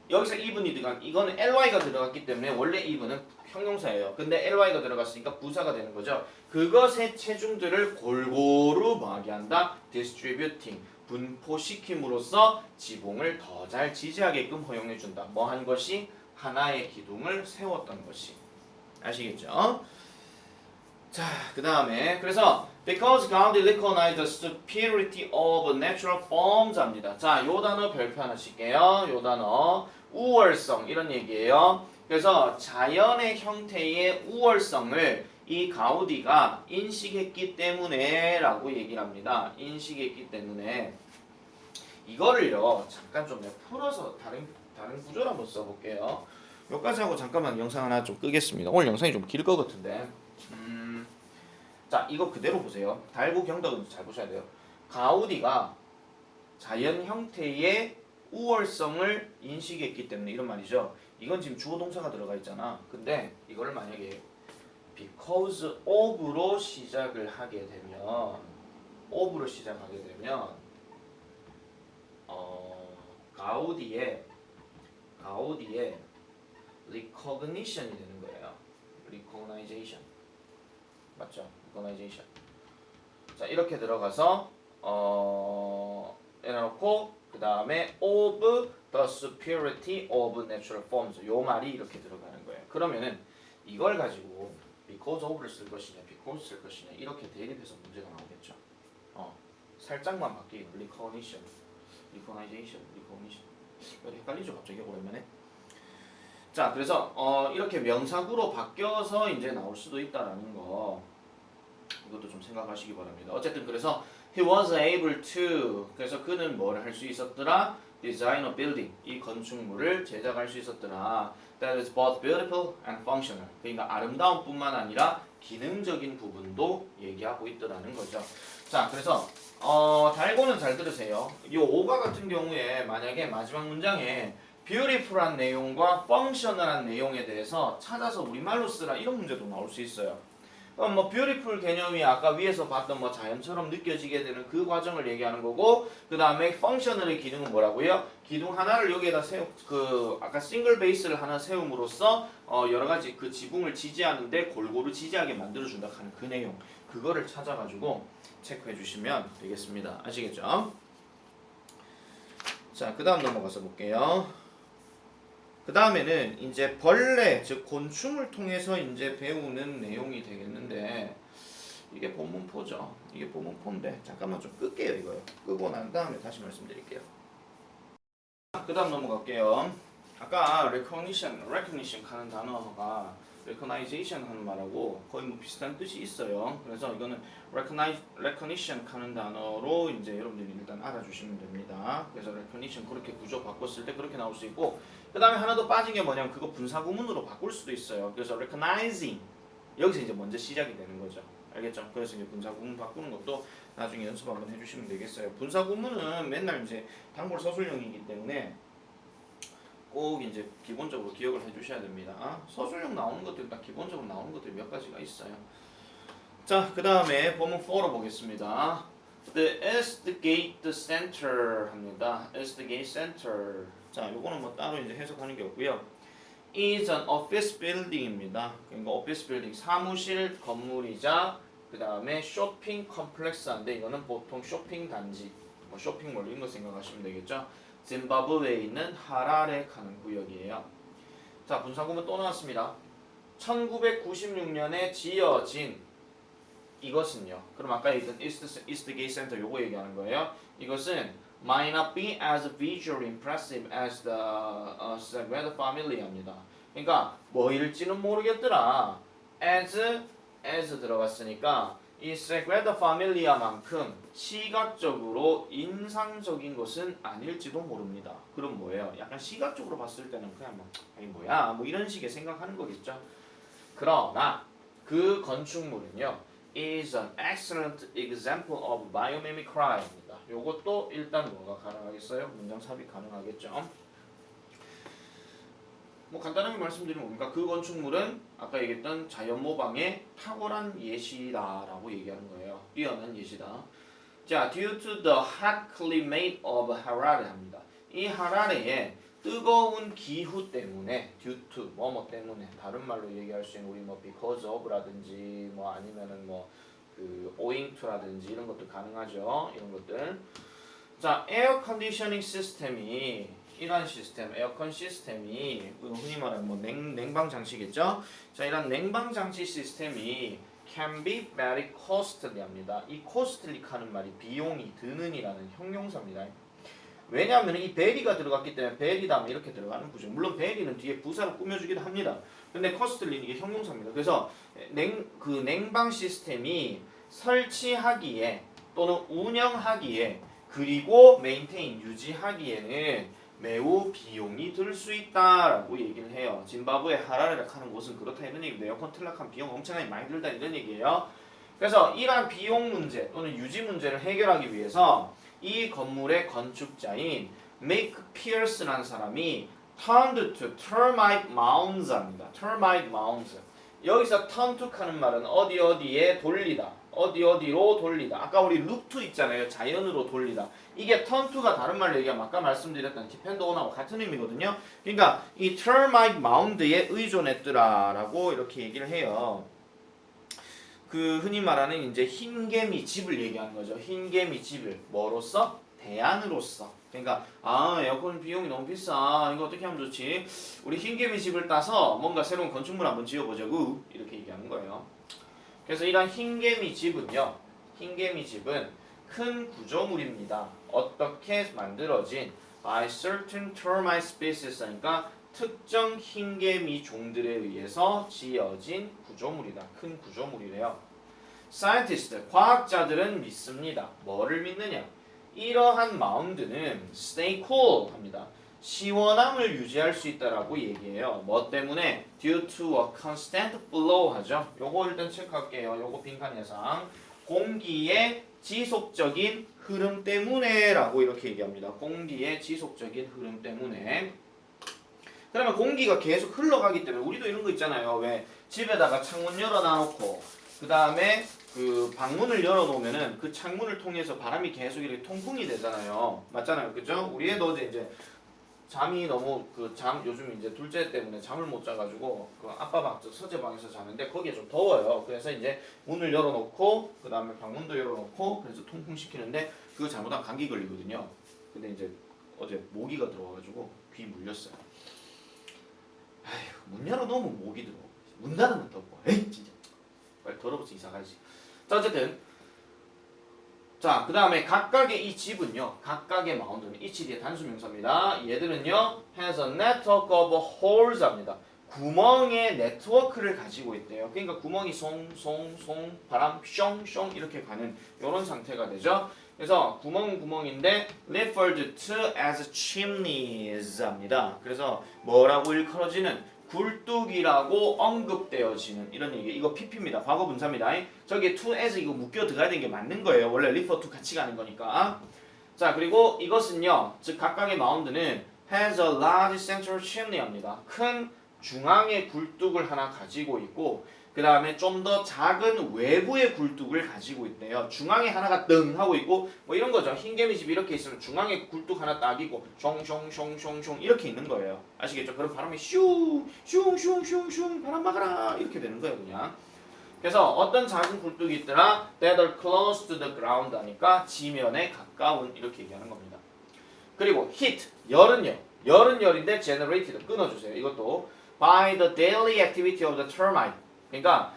A: 여기서 even이 들어간 이거는 ly가 들어갔기 때문에 원래 even은 형용사예요. 근데 ly가 들어갔으니까 부사가 되는 거죠. 그것의 체중들을 골고루 뭐하게 한다? distributing 분포시킴으로써 지붕을 더 잘 지지하게끔 허용해 준다. 뭐 한 것이 하나의 기둥을 세웠던 것이 아시겠죠? 자, 그 다음에 그래서 because God recognized the superiority of natural forms 합니다. 자, 요 단어 별표 하나 칠게요. 요 단어 우월성 이런 얘기예요. 그래서 자연의 형태의 우월성을 이 가우디가 인식했기 때문에 라고 얘기를 합니다. 인식했기 때문에 이거를요 잠깐 좀 풀어서 다른 구조를 한번 써볼게요. 여기까지 하고 잠깐만 영상 하나 좀 끄겠습니다. 오늘 영상이 좀 길 것 같은데 자 이거 그대로 보세요. 달고 경덕은 잘 보셔야 돼요. 가우디가 자연 형태의 우월성을 인식했기 때문에 이런 말이죠. 이건 지금 주어 동사가 들어가 있잖아. 근데 이걸 만약에 because of로 시작을 하게 되면 가우디의 recognition이 되는 거예요. recognition 맞죠? recognition. 자 이렇게 들어가서 해놓고 그 다음에 of the superiority of natural forms 요 말이 이렇게 들어가는 거예요. 그러면은 이걸 가지고 because of를 쓸 것이냐 because 쓸 것이냐 이렇게 대립해서 문제가 나오겠죠. 살짝만 바뀌고 recognition 헷갈리죠 갑자기 오랜만에. 자 그래서 이렇게 명사구로 바뀌어서 이제 나올 수도 있다라는 거 이것도 좀 생각하시기 바랍니다. 어쨌든 그래서 he was able to 그래서 그는 뭘 할 수 있었더라? design a building 이 건축물을 제작할 수 있었더라. that is both beautiful and functional 그러니까 아름다운 뿐만 아니라 기능적인 부분도 얘기하고 있더라는 거죠. 자 그래서 달고는 잘 들으세요. 이 오가 같은 경우에 만약에 마지막 문장에 beautiful한 내용과 functional한 내용에 대해서 찾아서 우리말로 쓰라 이런 문제도 나올 수 있어요. 뭐 beautiful 개념이 아까 위에서 봤던 뭐 자연처럼 느껴지게 되는 그 과정을 얘기하는 거고 그 다음에 functional의 기능은 뭐라고요? 기둥 하나를 여기에다 아까 싱글 베이스를 하나 세움으로써 여러 가지 그 지붕을 지지하는데 골고루 지지하게 만들어준다 하는 그 내용 그거를 찾아가지고 체크해 주시면 되겠습니다. 아시겠죠? 자, 그 다음 넘어가서 볼게요. 그 다음에는 이제 벌레, 즉 곤충을 통해서 이제 배우는 내용이 되겠는데 이게 본문포죠. 이게 본문포인데 잠깐만 좀 끌게요 이거요. 끄고 난 다음에 다시 말씀드릴게요. 그 다음 넘어갈게요. 아까 recognition 하는 단어가 recognition 하는 말하고 거의 뭐 비슷한 뜻이 있어요. 그래서 이거는 recognition 하는 단어로 이제 여러분들이 일단 알아주시면 됩니다. 그래서 recognition 그렇게 구조 바꿨을 때 그렇게 나올 수 있고 그 다음에 하나 더 빠진 게 뭐냐면 그거 분사구문으로 바꿀 수도 있어요. 그래서 recognizing 여기서 이제 먼저 시작이 되는 거죠. 알겠죠? 그래서 이제 분사구문 바꾸는 것도 나중에 연습 한번 해주시면 되겠어요. 분사구문은 맨날 이제 단골 서술형이기 때문에 꼭 이제 기본적으로 기억을 해주셔야 됩니다. 서술형 나오는 것들 딱 기본적으로 나오는 것들 몇 가지가 있어요. 자, 그 다음에 본문 4로 보겠습니다. The Eastgate Center 합니다. Eastgate Center. 자, 요거는 뭐 따로 이제 해석하는 게 없고요. is an office building입니다. 그러니까 office building 사무실 건물이자 그 다음에 쇼핑 컴플렉스인데 이거는 보통 쇼핑 단지, 뭐 쇼핑몰 이런 거 생각하시면 되겠죠. 짐바브웨에 있는 하라레 가는 구역이에요. 자, 분사구문 또 나왔습니다. 1996년에 지어진 이것은요. 그럼 아까 얘기했던 Eastgate Center 요거 얘기하는 거예요. 이것은 might not be as visually impressive as the Sagrada Familia입니다. 그러니까 뭐일지는 모르겠더라. as 들어갔으니까 이 Sagrada Familia만큼 시각적으로 인상적인 것은 아닐지도 모릅니다. 그럼 뭐예요? 약간 시각적으로 봤을 때는 그냥 뭐 아니 뭐야 뭐 이런 식의 생각하는 거겠죠. 그러나 그 건축물은요 is an excellent example of biomimicry입니다. 요것도 일단 뭐가 가능하겠어요? 문장 삽입 가능하겠죠. 뭐 간단하게 말씀드리면 뭡니까? 그 건축물은 아까 얘기했던 자연 모방의 탁월한 예시다라고 얘기하는 거예요. 뛰어난 예시다. 자, due to the hot climate of Harare 합니다. 이 하라레의 뜨거운 기후 때문에 due to 뭐뭐 때문에 다른 말로 얘기할 수 있는 우리 뭐 because of라든지 뭐 아니면은 뭐 그 owing to라든지 이런 것도 가능하죠. 이런 것들. 자, 에어 컨디셔닝 시스템이 이러한 시스템, 에어컨 시스템이 흔히 말하는 뭐 냉방 장치겠죠. 자, 이런 냉방 장치 시스템이 can be very costly합니다. 이 costly 하는 말이 비용이 드는이라는 형용사입니다. 왜냐하면 이 very가 들어갔기 때문에 very 다음에 이렇게 들어가는 구조. 물론 very는 뒤에 부사로 꾸며주기도 합니다. 근데 costly는 이게 형용사입니다. 그래서 냉방 시스템이 설치하기에 또는 운영하기에 그리고 maintain 유지하기에는 매우 비용이 들 수 있다라고 얘기를 해요. 짐바브웨 하라레라 하는 곳은 그렇다 이런 얘기입니다. 에어컨 틀락한 비용 엄청나게 많이 들다 이런 얘기예요. 그래서 이러한 비용 문제 또는 유지 문제를 해결하기 위해서 이 건물의 건축자인 Mick Pierce라는 사람이 turned to termite mounds입니다. termite mounds. 여기서 turn to 하는 말은 어디에 돌리다. 어디로 돌리다. 아까 우리 loop to 있잖아요. 자연으로 돌리다. 이게 turn to가 다른 말로 얘기하면 아까 말씀드렸던 depend on하고 같은 의미거든요. 그러니까 이 termite mound에 의존했더라라고 이렇게 얘기를 해요. 그 흔히 말하는 이제 흰개미 집을 얘기하는 거죠. 흰개미 집을 뭐로써? 대안으로서. 그러니까 에어컨 비용이 너무 비싸. 이거 어떻게 하면 좋지? 우리 흰개미 집을 따서 뭔가 새로운 건축물 한번 지어보자고 이렇게 얘기하는 거예요. 그래서 이런 흰개미 집은요. 흰개미 집은 큰 구조물입니다. 어떻게 만들어진 by certain termite species 그러니까 특정 흰개미 종들에 의해서 지어진 구조물이다. 큰 구조물이래요. Scientists, 과학자들은 믿습니다. 뭐를 믿느냐? 이러한 마운드는 stay cool 합니다. 시원함을 유지할 수 있다라고 얘기해요. 뭐 때문에? Due to a constant flow 하죠. 요거 일단 체크할게요. 요거 빈칸 예상. 공기의 지속적인 흐름 때문에 라고 이렇게 얘기합니다. 공기의 지속적인 흐름 때문에. 그러면 공기가 계속 흘러가기 때문에 우리도 이런 거 있잖아요. 왜 집에다가 창문 열어놔놓고 그 다음에 그 방문을 열어놓으면은 그 창문을 통해서 바람이 계속 이렇게 통풍이 되잖아요. 맞잖아요, 그죠? 우리 애도 이제 잠이 너무 요즘 이제 둘째 때문에 잠을 못 자가지고 그 아빠 방 서재 방에서 자는데 거기에 좀 더워요. 그래서 이제 문을 열어놓고 그 다음에 방문도 열어놓고 그래서 통풍시키는데 그거 잘못하면 감기 걸리거든요. 근데 이제 어제 모기가 들어와가지고 귀 물렸어요. 아휴, 문 열어놓으면 모기 들어오고 문 닫으면 덥고 에이 진짜 빨리 더러워서 이사 가야지. 자 어쨌든 자 그 다음에 각각의 이 집은요 각각의 마운드는 이 뒤에 단수명사입니다. 얘들은요 has a network of holes 합니다. 구멍의 네트워크를 가지고 있대요. 그러니까 구멍이 송송송 바람 숑숑 이렇게 가는 이런 상태가 되죠. 그래서 구멍인데 referred to as chimneys 합니다. 그래서 뭐라고 일컬어지는 굴뚝이라고 언급되어지는 이런 얘기. 이거 PP입니다. 과거 분사입니다. 저기에 to as 이거 묶여 들어가야 되는 게 맞는 거예요. 원래 refer to 같이 가는 거니까. 자 그리고 이것은요. 즉 각각의 마운드는 has a large central chimney 합니다. 큰 중앙의 굴뚝을 하나 가지고 있고 그 다음에 좀 더 작은 외부의 굴뚝을 가지고 있대요. 중앙에 하나가 등 하고 있고 뭐 이런 거죠. 흰개미집 이렇게 있으면 중앙에 굴뚝 하나 딱 있고 숑숑숑숑숑 이렇게 있는 거예요. 아시겠죠? 그럼 바람이 슝슝슝슝 바람 막아라 이렇게 되는 거예요 그냥. 그래서 어떤 작은 굴뚝이 있더라 that are close to the ground 하니까 지면에 가까운 이렇게 얘기하는 겁니다. 그리고 heat 열은요. 열은 열인데 generated 끊어주세요. 이것도 by the daily activity of the termite 그러니까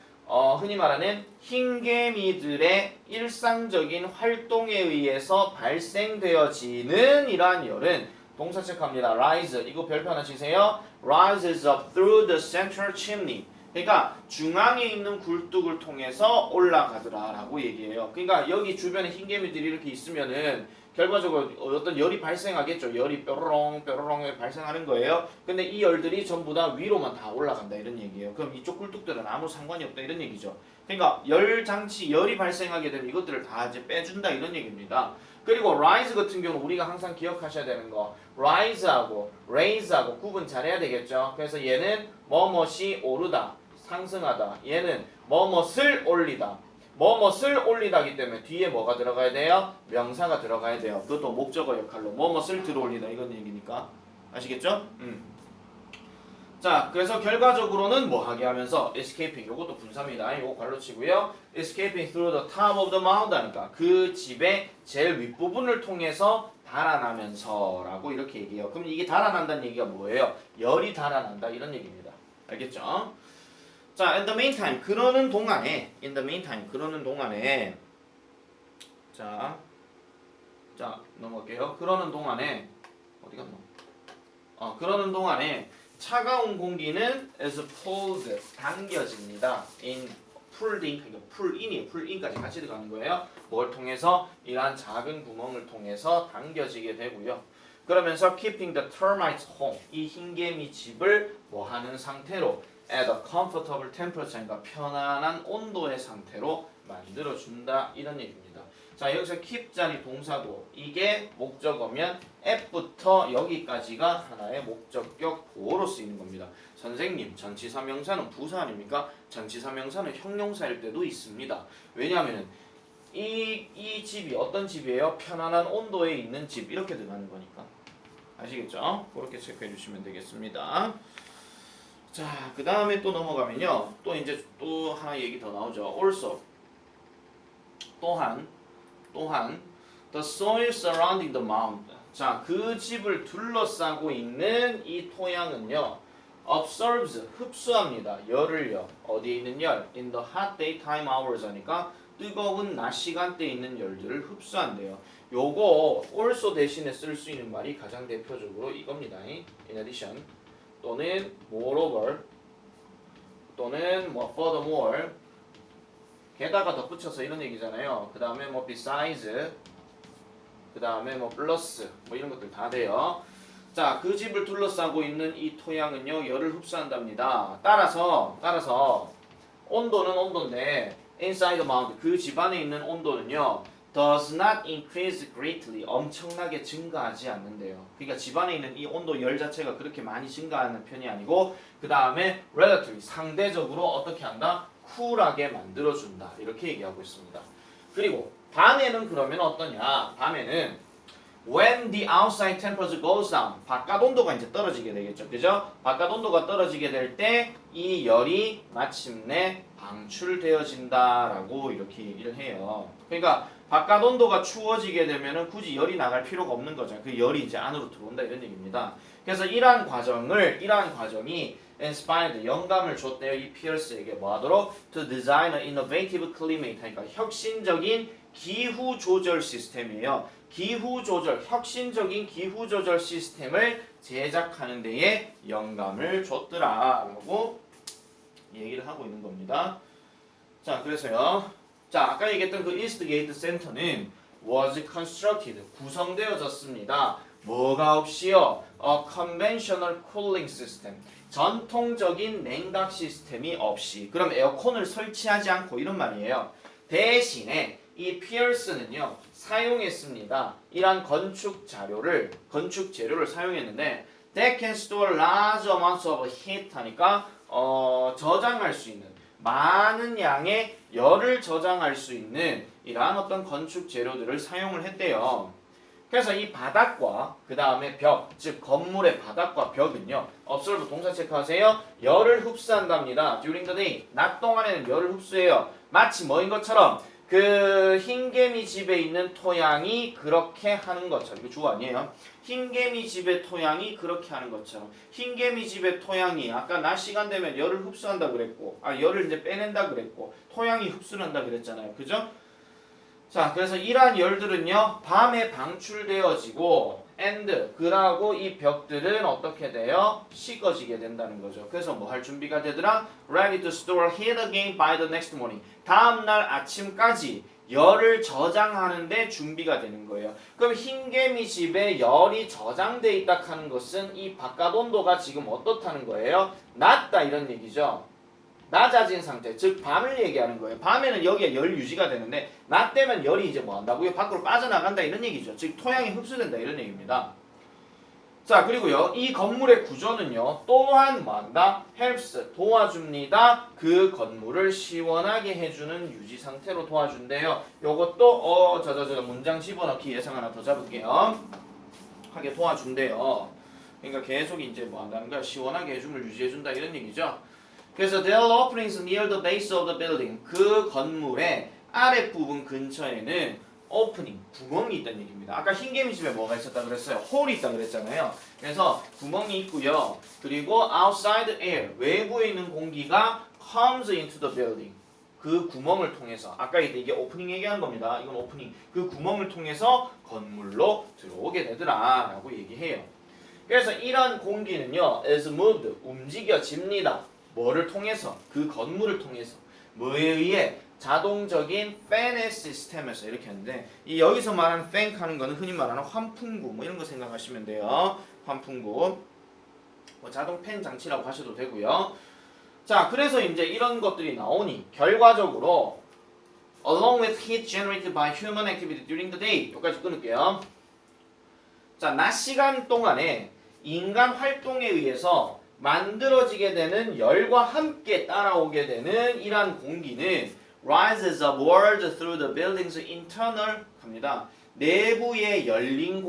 A: 흔히 말하는 흰개미들의 일상적인 활동에 의해서 발생되어지는 이러한 열은 동사 체크합니다. rise 이거 별표 하나 치세요. rises up through the central chimney 그러니까 중앙에 있는 굴뚝을 통해서 올라가더라라고 얘기해요. 그러니까 여기 주변에 흰개미들이 이렇게 있으면은 결과적으로 어떤 열이 발생하겠죠. 열이 뾰로롱 발생하는 거예요. 근데 이 열들이 전부 다 위로만 다 올라간다 이런 얘기예요. 그럼 이쪽 굴뚝들은 아무 상관이 없다 이런 얘기죠. 그러니까 열 장치 열이 발생하게 되면 이것들을 다 이제 빼준다 이런 얘기입니다. 그리고 rise 같은 경우는 우리가 항상 기억하셔야 되는 거 rise하고 raise하고 구분 잘해야 되겠죠. 그래서 얘는 뭐뭇이 오르다 상승하다 얘는 뭐뭇을 올리다 뭐뭇을 올리다기 때문에 뒤에 뭐가 들어가야 돼요? 명사가 들어가야 돼요. 그것도 목적어 역할로 뭐뭇을 들어올리다 이건 얘기니까 아시겠죠? 자 그래서 결과적으로는 뭐 하게 하면서 escaping 요것도 분사입니다. 요거 괄로 치고요. escaping through the top of the mound 하니까 그 집의 제일 윗부분을 통해서 달아나면서 라고 이렇게 얘기해요. 그럼 이게 달아난다는 얘기가 뭐예요? 열이 달아난다 이런 얘기입니다. 알겠죠? 자, in the meantime 그러는 동안에 자 넘어갈게요. 그러는 동안에 어디 갔노? 그러는 동안에 차가운 공기는 is pulled 당겨집니다. in pulled in 그러니까 pull in까지 같이 들어가는 거예요. 뭘 통해서? 이러한 작은 구멍을 통해서 당겨지게 되고요. 그러면서 keeping the termites home 이 흰개미 집을 뭐 하는 상태로 at a comfortable temperature 그러니까 편안한 온도의 상태로 만들어 준다 이런 얘기입니다. 자 여기서 keep 자리 동사고 이게 목적어면 F부터 여기까지가 하나의 목적격 보어로 쓰이는 겁니다. 선생님 전치사명사는 부사 아닙니까? 전치사명사는 형용사일 때도 있습니다. 왜냐하면 이 집이 어떤 집이에요? 편안한 온도에 있는 집 이렇게 들어가는 거니까 아시겠죠? 그렇게 체크해 주시면 되겠습니다. 자, 그 다음에 또 넘어가면요. 또 이제 또 하나 얘기 더 나오죠. also 또한 the soil surrounding the mound. 자, 그 집을 둘러싸고 있는 이 토양은요. absorbs 흡수합니다. 열을요. 어디에 있는 열? in the hot daytime hours 하니까 뜨거운 낮 시간대에 있는 열들을 흡수한대요. 요거 also 대신에 쓸 수 있는 말이 가장 대표적으로 이겁니다. in addition 또는 moreover 또는 뭐 furthermore 게다가 덧붙여서 이런 얘기잖아요. 그 다음에 뭐 besides 그 다음에 뭐 plus 뭐 이런 것들 다 돼요. 자, 그 집을 둘러싸고 있는 이 토양은요 열을 흡수한답니다. 따라서 온도는 온도인데 inside the mound 그 집 안에 있는 온도는요 does not increase greatly 엄청나게 증가하지 않는데요. 그러니까 집 안에 있는 이 온도 열 자체가 그렇게 많이 증가하는 편이 아니고 그 다음에 relatively 상대적으로 어떻게 한다? 쿨하게 만들어준다 이렇게 얘기하고 있습니다. 그리고 밤에는 그러면 어떠냐? 밤에는 when the outside temperature goes down 바깥 온도가 이제 떨어지게 되겠죠. 그죠? 바깥 온도가 떨어지게 될 때 이 열이 마침내 방출되어진다라고 이렇게 얘기를 해요. 그러니까 바깥 온도가 추워지게 되면은 굳이 열이 나갈 필요가 없는 거죠. 그 열이 이제 안으로 들어온다 이런 얘기입니다. 그래서 이러한 과정이 inspired 영감을 줬대요. 이 피어스에게 뭐 하도록 to design an innovative climate 그러니까 혁신적인 기후 조절 시스템이에요. 혁신적인 기후 조절 시스템을 제작하는 데에 영감을 줬더라라고 얘기를 하고 있는 겁니다. 자, 그래서요. 자, 아까 얘기했던 그 이스트게이트 센터는 was constructed 구성되어졌습니다. 뭐가 없이요? A conventional cooling system 전통적인 냉각 시스템이 없이 그럼 에어컨을 설치하지 않고 이런 말이에요. 대신에 이 피어스는요 사용했습니다. 이란 건축 재료를 사용했는데 they can store large amounts of heat 하니까 저장할 수 있는 많은 양의 열을 저장할 수 있는 이러한 어떤 건축 재료들을 사용을 했대요. 그래서 이 바닥과 그 다음에 벽, 즉 건물의 바닥과 벽은요 observe 동사 체크하세요. 열을 흡수한답니다. during the day 낮 동안에는 열을 흡수해요. 마치 뭐인 것처럼 그 흰개미 집에 있는 토양이 그렇게 하는 것처럼 이거 주어 아니에요. 흰개미 집의 토양이 그렇게 하는 것처럼 흰개미 집의 토양이 아까 낮 시간 되면 열을 흡수한다 그랬고 열을 이제 빼낸다 그랬고 토양이 흡수를 한다 그랬잖아요. 그죠? 자, 그래서 이러한 열들은요 밤에 방출되어지고 and 그라고 이 벽들은 어떻게 돼요? 식어지게 된다는 거죠. 그래서 뭐 할 준비가 되더라? Ready to store heat again by the next morning. 다음날 아침까지 열을 저장하는데 준비가 되는 거예요. 그럼 흰개미 집에 열이 저장돼 있다 하는 것은 이 바깥 온도가 지금 어떻다는 거예요? 낮다 이런 얘기죠. 낮아진 상태, 즉 밤을 얘기하는 거예요. 밤에는 여기에 열 유지가 되는데 낮 되면 열이 이제 뭐 한다고요? 밖으로 빠져나간다 이런 얘기죠. 즉 토양이 흡수된다 이런 얘기입니다. 자, 그리고요 이 건물의 구조는요 또한 뭐 한다? helps 도와줍니다. 그 건물을 시원하게 해주는 유지 상태로 도와준대요. 요것도 문장 집어넣기 예상 하나 더 잡을게요. 하게 도와준대요. 그러니까 계속 이제 뭐 한다는 거야? 시원하게 해줌을 유지해준다 이런 얘기죠. 그래서 there are openings near the base of the building. 그 건물의 아랫부분 근처에는 오프닝, 구멍이 있다는 얘기입니다. 아까 흰개미 집에 뭐가 있었다 그랬어요? 홀이 있다 그랬잖아요. 그래서 구멍이 있고요. 그리고 outside air, 외부에 있는 공기가 comes into the building. 그 구멍을 통해서 아까 이게 오프닝 얘기한 겁니다. 이건 오프닝. 그 구멍을 통해서 건물로 들어오게 되더라라고 얘기해요. 그래서 이런 공기는요, is moved, 움직여집니다. 뭐를 통해서? 그 건물을 통해서. 뭐에 의해? 자동적인 팬의 시스템에서 이렇게 하는데 이 여기서 말하는 팬 하는 거는 흔히 말하는 환풍구 뭐 이런 거 생각하시면 돼요. 환풍구. 뭐 자동 팬 장치라고 하셔도 되고요. 자, 그래서 이제 이런 것들이 나오니 결과적으로 along with heat generated by human activity during the day 여기까지 끊을게요. 자, 낮 시간 동안에 인간 활동에 의해서 만들어지게 되는 열과 함께 따라오게 되는 이러한 공기는 rises upward through the building's internal 갑니다. 내부의 열린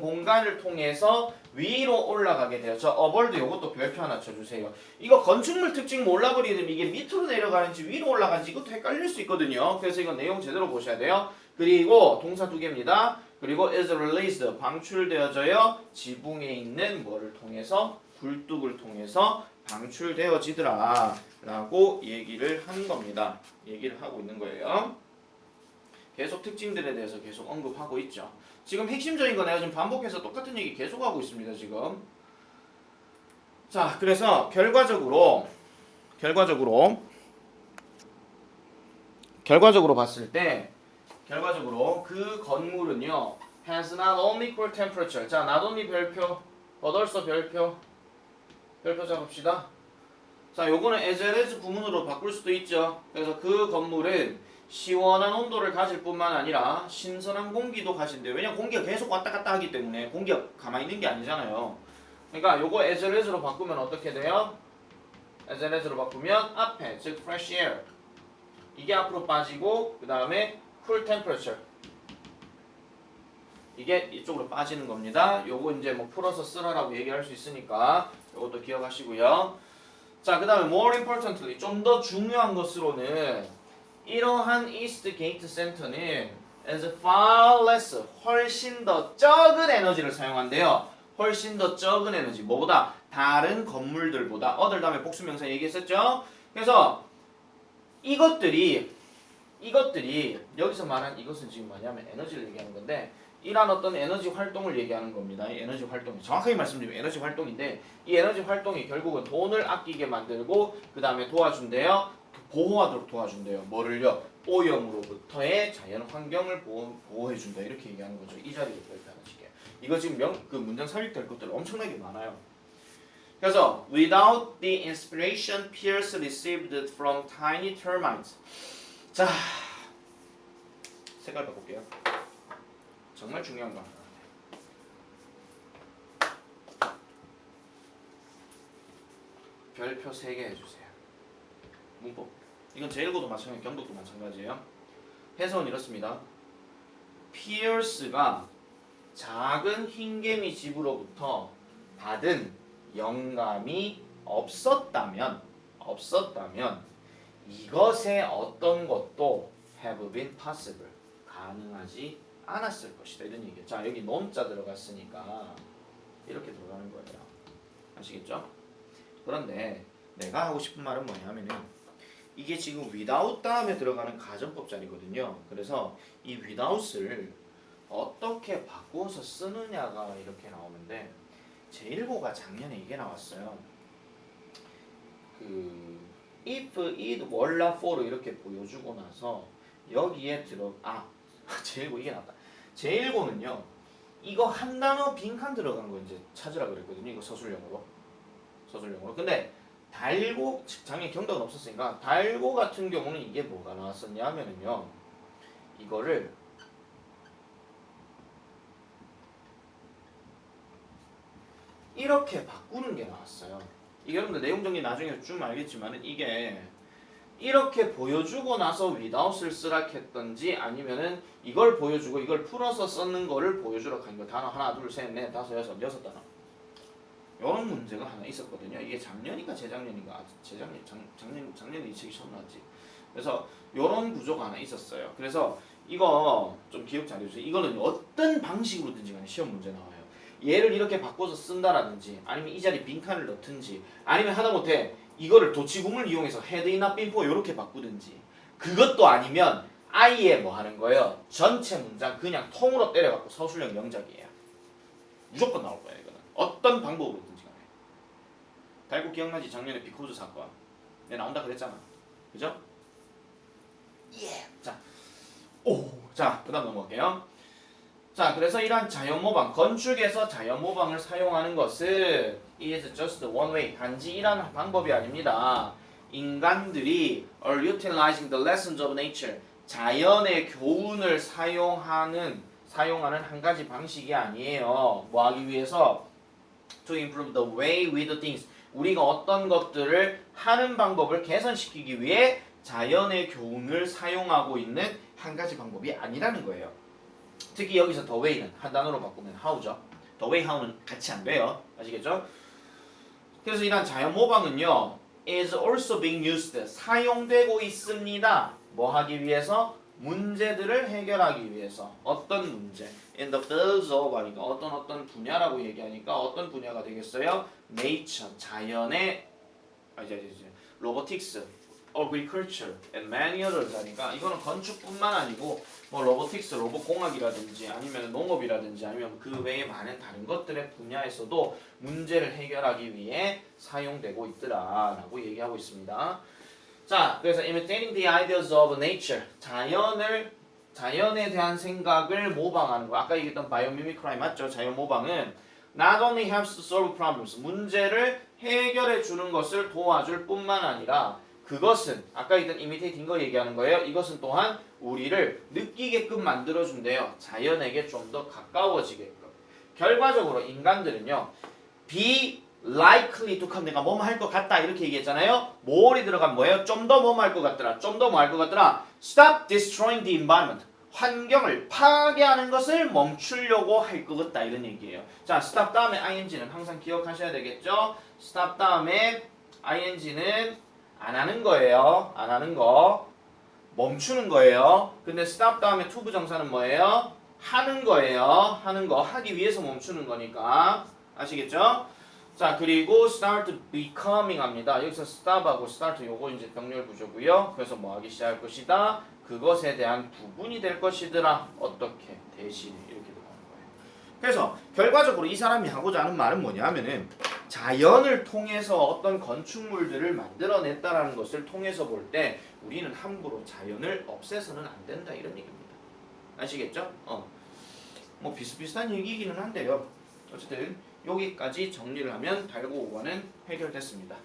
A: 공간을 통해서 위로 올라가게 돼요. 저 upward 요것도 별표 하나 쳐주세요. 이거 건축물 특징 몰라버리면 이게 밑으로 내려가는지 위로 올라가는지 이것도 헷갈릴 수 있거든요. 그래서 이거 내용 제대로 보셔야 돼요. 그리고 동사 두 개입니다. 그리고 is released 방출되어져요. 지붕에 있는 뭐를 통해서 굴뚝을 통해서 방출되어지더라 라고 얘기를 한 겁니다. 얘기를 하고 있는 거예요. 계속 특징들에 대해서 계속 언급하고 있죠. 지금 핵심적인 거 내가 지금 반복해서 똑같은 얘기 계속 하고 있습니다. 지금. 자, 그래서 결과적으로 봤을 때 그 건물은요 has not only equal temperature. 자, not only 별표, but also 별표 잡읍시다. 자, 요거는 as well as 구문으로 바꿀 수도 있죠. 그래서 그 건물은 시원한 온도를 가질 뿐만 아니라 신선한 공기도 가진대요. 왜냐면 공기가 계속 왔다 갔다 하기 때문에 공기가 가만히 있는 게 아니잖아요. 그러니까 요거 as well as로 바꾸면 어떻게 돼요? as well as로 바꾸면 앞에 즉 fresh air 이게 앞으로 빠지고 그 다음에 cool temperature 이게 이쪽으로 빠지는 겁니다. 요거 이제 뭐 풀어서 쓰라라고 얘기할 수 있으니까 요것도 기억하시고요. 자, 그 다음에 more importantly 좀 더 중요한 것으로는 이러한 이스트 게이트 센터는 as far less 훨씬 더 적은 에너지를 사용한대요. 훨씬 더 적은 에너지 뭐보다? 다른 건물들보다 other 다음에 복수명사 얘기했었죠. 그래서 이것들이 여기서 말한 이것은 지금 뭐냐면 에너지를 얘기하는 건데 이러한 어떤 에너지 활동을 얘기하는 겁니다. 이 에너지 활동이 정확하게 말씀드리면 에너지 활동인데 이 에너지 활동이 결국은 돈을 아끼게 만들고 그 다음에 도와준대요. 보호하도록 도와준대요. 뭐를요? 오염으로부터의 자연 환경을 보호해준다 이렇게 얘기하는 거죠. 이 자리에 별표하나씩게요. 이거 지금 그 문장 삽입될 것들 엄청나게 많아요. 그래서 without the inspiration Pierce received from tiny termites. 자, 색깔 바꿀게요. 정말 중요한 거. 별표 3개 해주세요. 문법. 이건 제1고도 마찬가지, 경독도 마찬가지예요. 해석은 이렇습니다. 피어스가 작은 흰개미 집으로부터 받은 영감이 없었다면 이것의 어떤 것도 have been possible 가능하지 않았을 것이다 이런 얘기예요. 자, 여기 논자 들어갔으니까 이렇게 들어가는 거예요. 아시겠죠? 그런데 내가 하고 싶은 말은 뭐냐면은 이게 지금 without 다음에 들어가는 가정법 자리거든요. 그래서 이 without을 어떻게 바꾸어서 쓰느냐가 이렇게 나오는데 제1고가 작년에 이게 나왔어요. 그 if, it, 월라, for 이렇게 보여주고 나서 여기에 제1고 이게 나왔다. 제1고는요 이거 한 단어 빈칸 들어간 거 이제 찾으라 그랬거든요. 이거 서술형으로. 근데 달고 작년 경덕은 없었으니까 달고 같은 경우는 이게 뭐가 나왔었냐 하면은요 이거를 이렇게 바꾸는 게 나왔어요. 이게 여러분들 내용 정리 나중에 좀 알겠지만은 이게 이렇게 보여주고 나서 without을 쓰라 했던지 아니면은 이걸 보여주고 이걸 풀어서 썼는 거를 보여주라 한 거 단어 하나 둘 셋 넷 다섯 여섯 단어 이런 문제가 하나 있었거든요. 이게 작년인가 재작년인가 작년에 이 책이 처음 나왔지. 그래서 이런 구조가 하나 있었어요. 그래서 이거 좀 기억 잘 해주세요. 이거는 어떤 방식으로든지 간에 시험 문제 나와요. 얘를 이렇게 바꿔서 쓴다라든지 아니면 이 자리 빈칸을 넣든지 아니면 하다못해 이거를 도치구문을 이용해서 had not been for 이렇게 바꾸든지 그것도 아니면 아예 뭐 하는 거예요? 전체 문장 그냥 통으로 때려갖고 서술형 영작이에요. 무조건 나올 거예요 이거는. 어떤 방법으로든지 간에. 달고 기억나지? 작년에 비코즈 사건. 내 나온다 그랬잖아. 그죠? 예. 자, 자, 그다음 넘어갈게요. 자, 그래서 이러한 자연 모방, 건축에서 자연 모방을 사용하는 것은 is just one way, 단지 이러한 방법이 아닙니다. 인간들이 are utilizing the lessons of nature, 자연의 교훈을 사용하는 한 가지 방식이 아니에요. 뭐 하기 위해서? To improve the way we do things, 우리가 어떤 것들을 하는 방법을 개선시키기 위해 자연의 교훈을 사용하고 있는 한 가지 방법이 아니라는 거예요. 특히 여기서 the way는 한 단어로 바꾸면 how죠. the way, how는 같이 안 돼요. 아시겠죠? 그래서 이런 자연 모방은요, is also being used, 사용되고 있습니다. 뭐 하기 위해서? 문제들을 해결하기 위해서. 어떤 문제? in the fields of 하니까 어떤 분야라고 얘기하니까 어떤 분야가 되겠어요? nature, 자연의 robotics, agriculture, and many others 하니까 이거는 건축뿐만 아니고 뭐 로보틱스, 로봇공학이라든지 아니면 농업이라든지 아니면 그 외에 많은 다른 것들의 분야에서도 문제를 해결하기 위해 사용되고 있더라라고 얘기하고 있습니다. 자, 그래서 imitating the ideas of nature, 자연에 대한 생각을 모방하는 거. 아까 얘기했던 biomimicry 맞죠? 자연 모방은 not only helps to solve problems, 문제를 해결해 주는 것을 도와줄 뿐만 아니라 그것은 아까 있던 imitating 거 얘기하는 거예요. 이것은 또한 우리를 느끼게끔 만들어준대요. 자연에게 좀 더 가까워지게끔. 결과적으로 인간들은요, be likely to come, 내가 뭐뭐 할 것 같다 이렇게 얘기했잖아요. more이 들어간 뭐예요? 좀 더 뭐뭐 할 것 같더라. 좀 더 뭐 할 것 같더라. stop destroying the environment, 환경을 파괴하는 것을 멈추려고 할 것 같다 이런 얘기예요. 자, stop 다음에 ing는 항상 기억하셔야 되겠죠. stop 다음에 ing는 안 하는 거예요. 안 하는 거. 멈추는 거예요. 근데 stop 다음에 to 부정사는 뭐예요? 하는 거예요. 하는 거. 하기 위해서 멈추는 거니까. 아시겠죠? 자, 그리고 start becoming 합니다. 여기서 stop하고 start 요거 이제 병렬 구조고요. 그래서 뭐 하기 시작할 것이다. 그것에 대한 부분이 될 것이더라. 어떻게? 대신 이렇게 들어가는 거예요. 그래서 결과적으로 이 사람이 하고자 하는 말은 뭐냐면은 자연을 통해서 어떤 건축물들을 만들어냈다라는 것을 통해서 볼 때 우리는 함부로 자연을 없애서는 안 된다 이런 얘기입니다. 아시겠죠? 뭐 비슷비슷한 얘기이기는 한데요. 어쨌든 여기까지 정리를 하면 달고 5번은 해결됐습니다.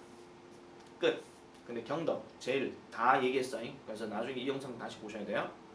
A: 끝. 근데 경덕 제일 다 얘기했어요. 그래서 나중에 이 영상 다시 보셔야 돼요.